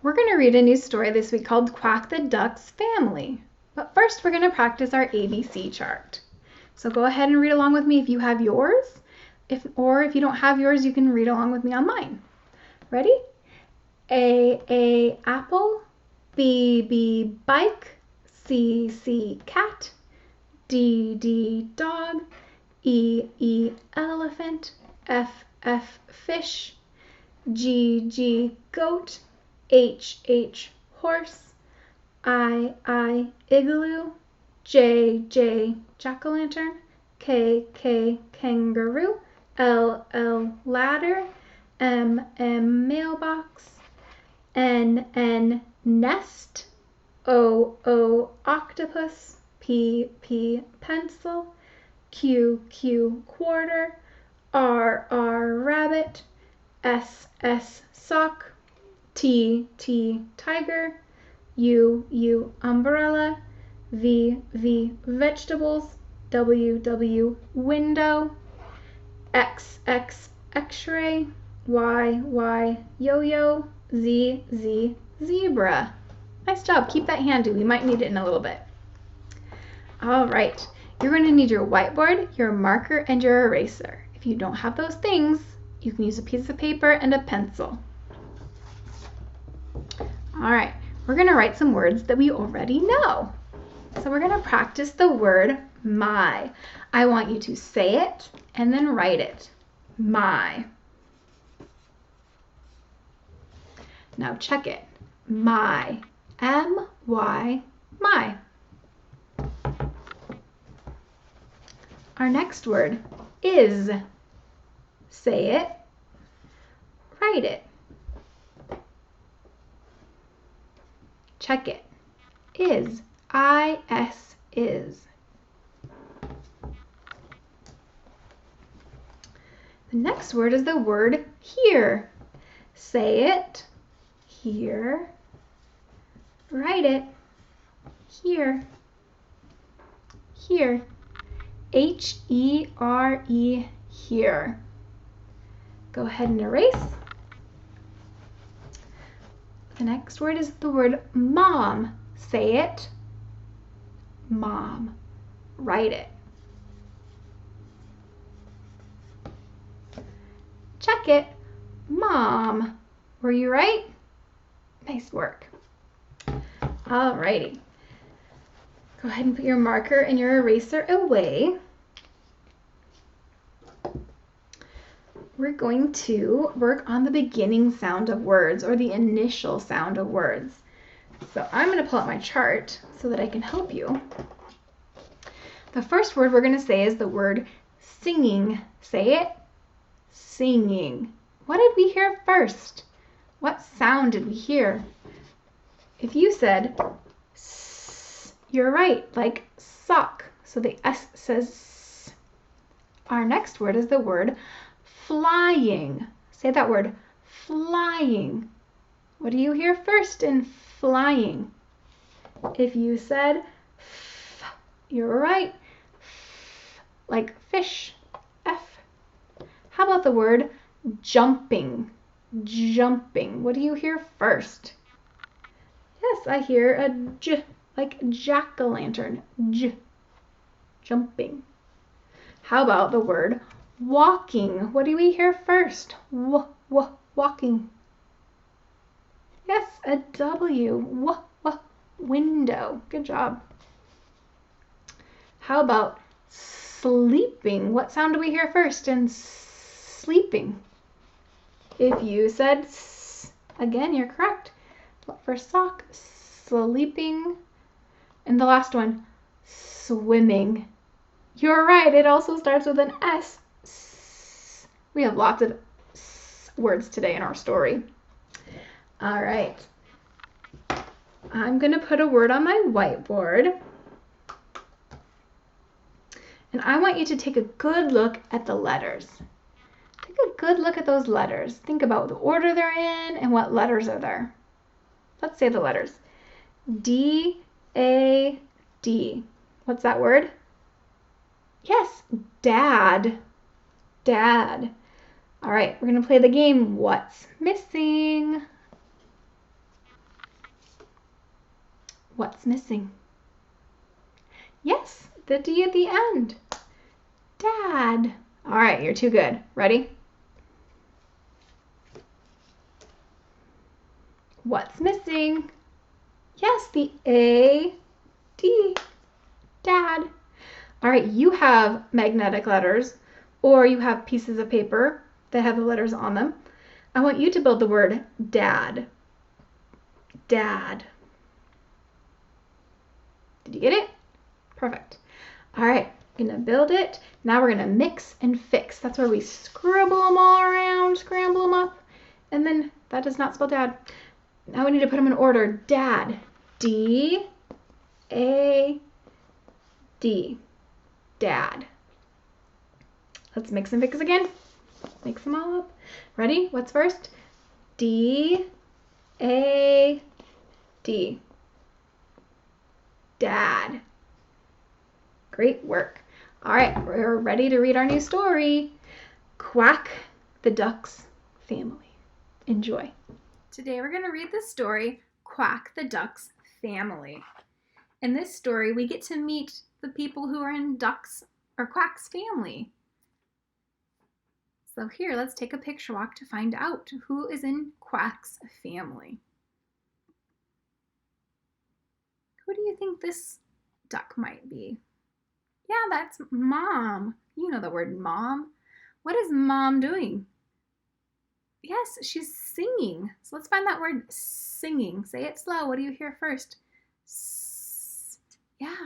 We're going to read a new story this week called Quack the Duck's Family. But first, we're going to practice our ABC chart. So go ahead and read along with me if you have yours. If you don't have yours, you can read along with me on mine. Ready? A apple, B bike, C cat, D dog, E elephant, F fish, G goat, H horse, I igloo, J jack-o'-lantern, K kangaroo, L ladder, M mailbox, N nest, O octopus, P pencil, Q quarter, R rabbit, S sock, T tiger, U umbrella, V vegetables, W window, X x-ray, Y yo-yo, Z zebra. Nice job. Keep that handy. We might need it in a little bit. All right. You're going to need your whiteboard, your marker, and your eraser. If you don't have those things, you can use a piece of paper and a pencil. All right. We're going to write some words that we already know. So we're going to practice the word my. I want you to say it and then write it. My. Now check it. My. M-Y, my. Our next word is. Say it. Write it. Check it. Is. I-S is. The next word is the word here. Say it. Here. Write it. Here. Here. H-E-R-E, here. Go ahead and erase. The next word is the word mom. Say it. Mom. Write it. Check it. Mom. Were you right? Nice work. Alrighty. Go ahead and put your marker and your eraser away. We're going to work on the beginning sound of words, or the initial sound of words. So I'm going to pull out my chart so that I can help you. The first word we're going to say is the word singing. Say it. Singing. What did we hear first? What sound did we hear? If you said S, you're right, like sock. So the S says S. Our next word is the word flying. Say that word, flying. What do you hear first in flying? If you said F, you're right. F, like fish, F. How about the word jumping? Jumping. What do you hear first? Yes, I hear a J, like jack-o'-lantern. J. Jumping. How about the word walking? What do we hear first? Walking. Yes, a W. Window. Good job. How about sleeping? What sound do we hear first in sleeping? If you said S, again, you're correct. For sock, sleeping. And the last one, swimming. You're right, it also starts with an S. We have lots of words today in our story. All right. I'm going to put a word on my whiteboard. And I want you to take a good look at the letters. Take a good look at those letters. Think about the order they're in and what letters are there. Let's say the letters. D-A-D. What's that word? Yes, dad. Dad. All right, we're going to play the game, What's Missing? What's missing? Yes, the D at the end. Dad. All right, you're too good. Ready? What's missing? Yes, the A, D. Dad. All right, you have magnetic letters, or you have pieces of paper that have the letters on them. I want you to build the word dad. Dad. Did you get it? Perfect. All right, gonna build it. Now we're gonna mix and fix. That's where we scribble them all around, scramble them up, and then that does not spell dad. Now we need to put them in order. Dad. D, A, D. Dad. Let's mix and fix again. Mix them all up. Ready? What's first? D, A, D. Dad. Great work. All right, we're ready to read our new story, Quack the Duck's Family. Enjoy. Today we're going to read the story, Quack the Duck's Family. In this story, we get to meet the people who are in Duck's or Quack's family. So here, let's take a picture walk to find out who is in Quack's family. Who do you think this duck might be? Yeah, that's Mom. You know the word Mom. What is Mom doing? Yes, she's singing. So let's find that word singing. Say it slow. What do you hear first? Yeah,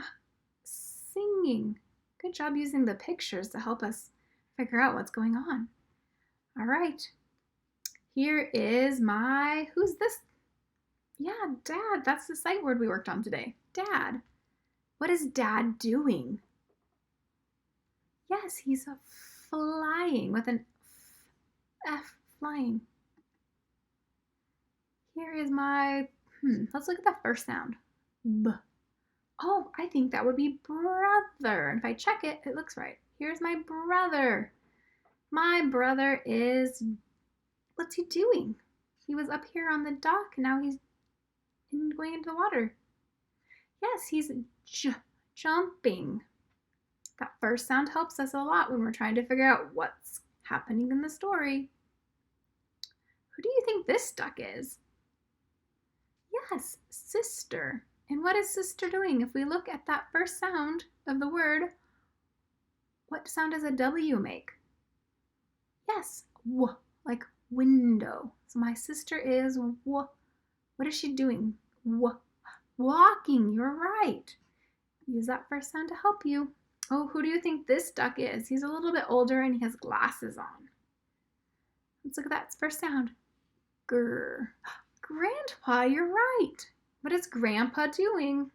singing. Good job using the pictures to help us figure out what's going on. All right. Here is who's this? Yeah, Dad. That's the sight word we worked on today. Dad. What is Dad doing? Yes, he's flying with an F, flying. Here is let's look at the first sound. B. Oh, I think that would be brother. And if I check it, it looks right. Here's my brother. My brother what's he doing? He was up here on the dock, and now he's going into the water. Yes, he's jumping. That first sound helps us a lot when we're trying to figure out what's happening in the story. Who do you think this duck is? Yes, sister. And what is sister doing? If we look at that first sound of the word, what sound does a W make? Yes, w, like window. So my sister is w. What is she doing? W, walking. You're right. Use that first sound to help you. Oh, who do you think this duck is? He's a little bit older and he has glasses on. Let's look at that first sound. Grr. Grandpa, you're right. What is Grandpa doing?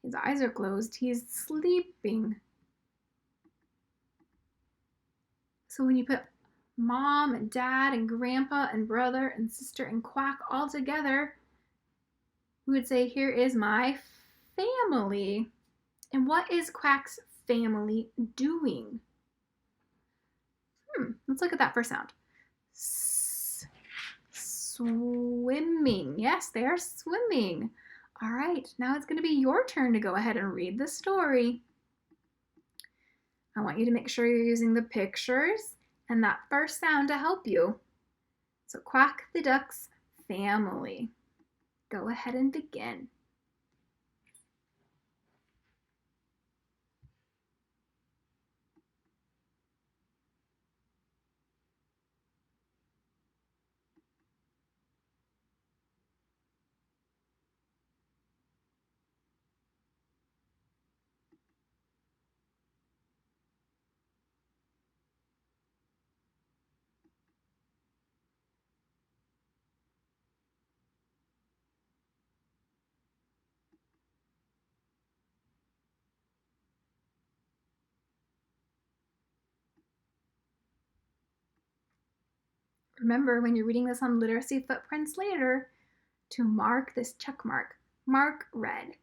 His eyes are closed. He's sleeping. So when you put Mom and Dad and Grandpa and brother and sister and Quack all together, we would say, here is my family. And what is Quack's family doing? Let's look at that first sound. Swimming. Yes, they are swimming. All right, now it's going to be your turn to go ahead and read the story. I want you to make sure you're using the pictures and that first sound to help you. So Quack the Duck's family. Go ahead and begin. Remember, when you're reading this on Literacy Footprints later, to mark this check mark. Mark read.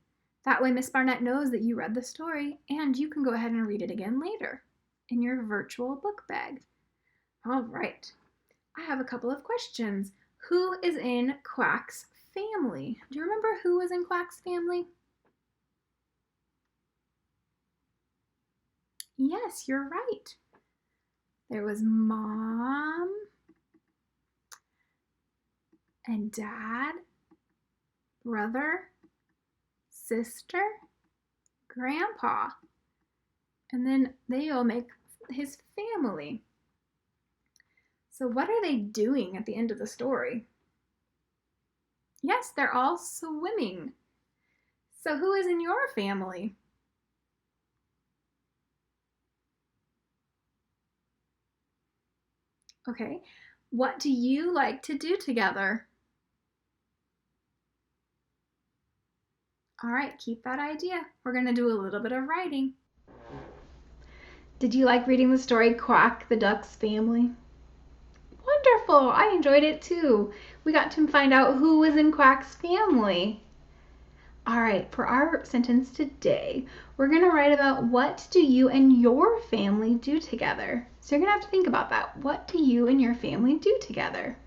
That way Miss Barnett knows that you read the story, and you can go ahead and read it again later in your virtual book bag. All right. I have a couple of questions. Who is in Quack's family? Do you remember who was in Quack's family? Yes, you're right. There was mom and dad, brother, sister, grandpa, and then they all make his family. So what are they doing at the end of the story? Yes, they're all swimming. So who is in your family? Okay, what do you like to do together? All right, keep that idea. We're going to do a little bit of writing. Did you like reading the story Quack the Duck's Family? Wonderful! I enjoyed it too. We got to find out who was in Quack's family. All right, for our sentence today, we're going to write about what do you and your family do together. So you're going to have to think about that. What do you and your family do together?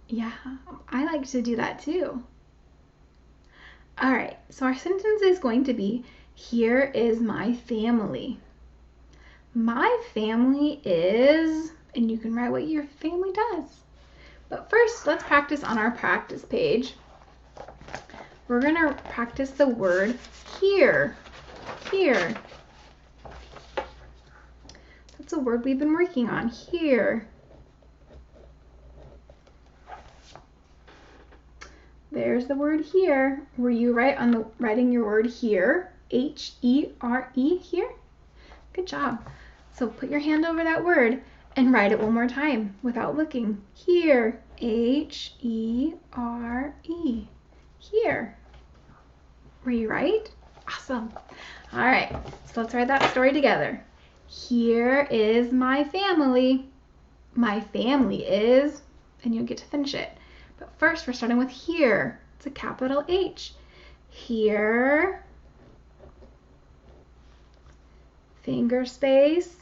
Yeah, I like to do that too. All right, so our sentence is going to be, here is my family. My family is, and you can write what your family does. But first, let's practice on our practice page. We're going to practice the word here. Here. That's a word we've been working on, here. There's the word here. Were you right on writing your word here? H-E-R-E, here? Good job. So put your hand over that word and write it one more time without looking. Here, H-E-R-E, here. Were you right? Awesome. All right, so let's write that story together. Here is my family. My family is, and you'll get to finish it. But first, we're starting with here. It's a capital H. Here, finger space,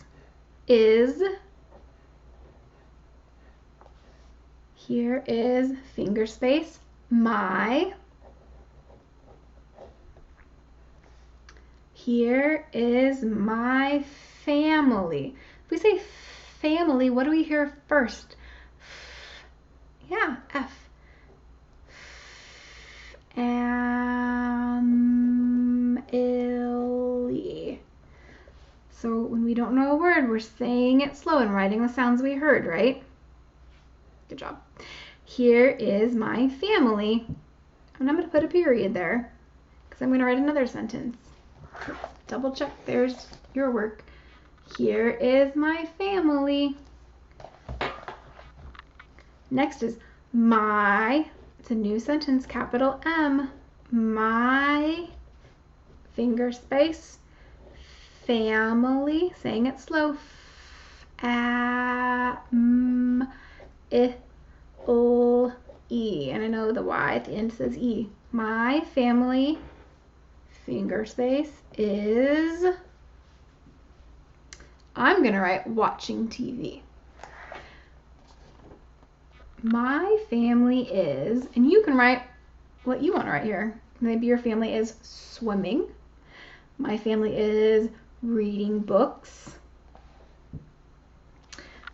is. Here is finger space, my. Here is my family. If we say family, what do we hear first? Yeah, F. Family. So when we don't know a word, we're saying it slow and writing the sounds we heard, right? Good job. Here is my family. And I'm going to put a period there because I'm going to write another sentence. Double check, there's your work. Here is my family. Next is my, it's a new sentence, capital M. My, finger space, family, saying it slow. E. And I know the Y at the end says E. My family, finger space, is, I'm going to write watching TV. My family is, and you can write what you want to write here. Maybe your family is swimming. My family is reading books.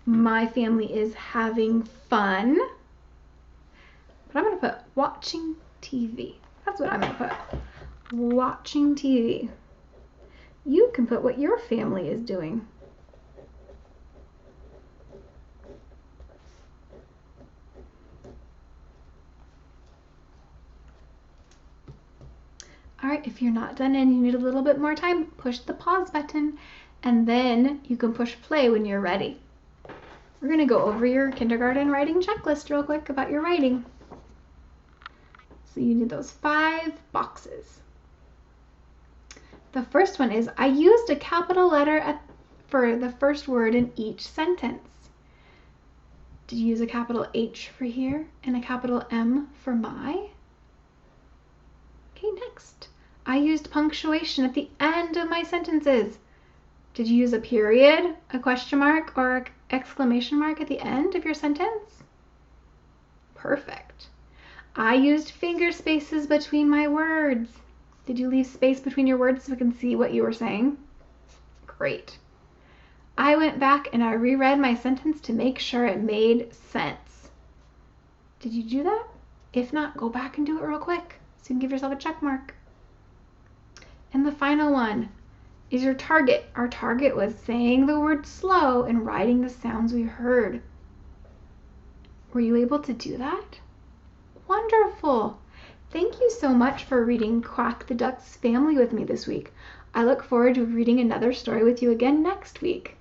My family is having fun. But I'm going to put watching TV. That's what I'm going to put. Watching TV. You can put what your family is doing. All right, if you're not done and you need a little bit more time, push the pause button and then you can push play when you're ready. We're going to go over your kindergarten writing checklist real quick about your writing. So you need those 5 boxes. The first one is, I used a capital letter for the first word in each sentence. Did you use a capital H for here and a capital M for my? Okay, next. I used punctuation at the end of my sentences. Did you use a period, a question mark, or an exclamation mark at the end of your sentence? Perfect. I used finger spaces between my words. Did you leave space between your words so we can see what you were saying? Great. I went back and I reread my sentence to make sure it made sense. Did you do that? If not, go back and do it real quick so you can give yourself a check mark. And the final one is your target. Our target was saying the word slow and writing the sounds we heard. Were you able to do that? Wonderful. Thank you so much for reading Quack the Duck's Family with me this week. I look forward to reading another story with you again next week.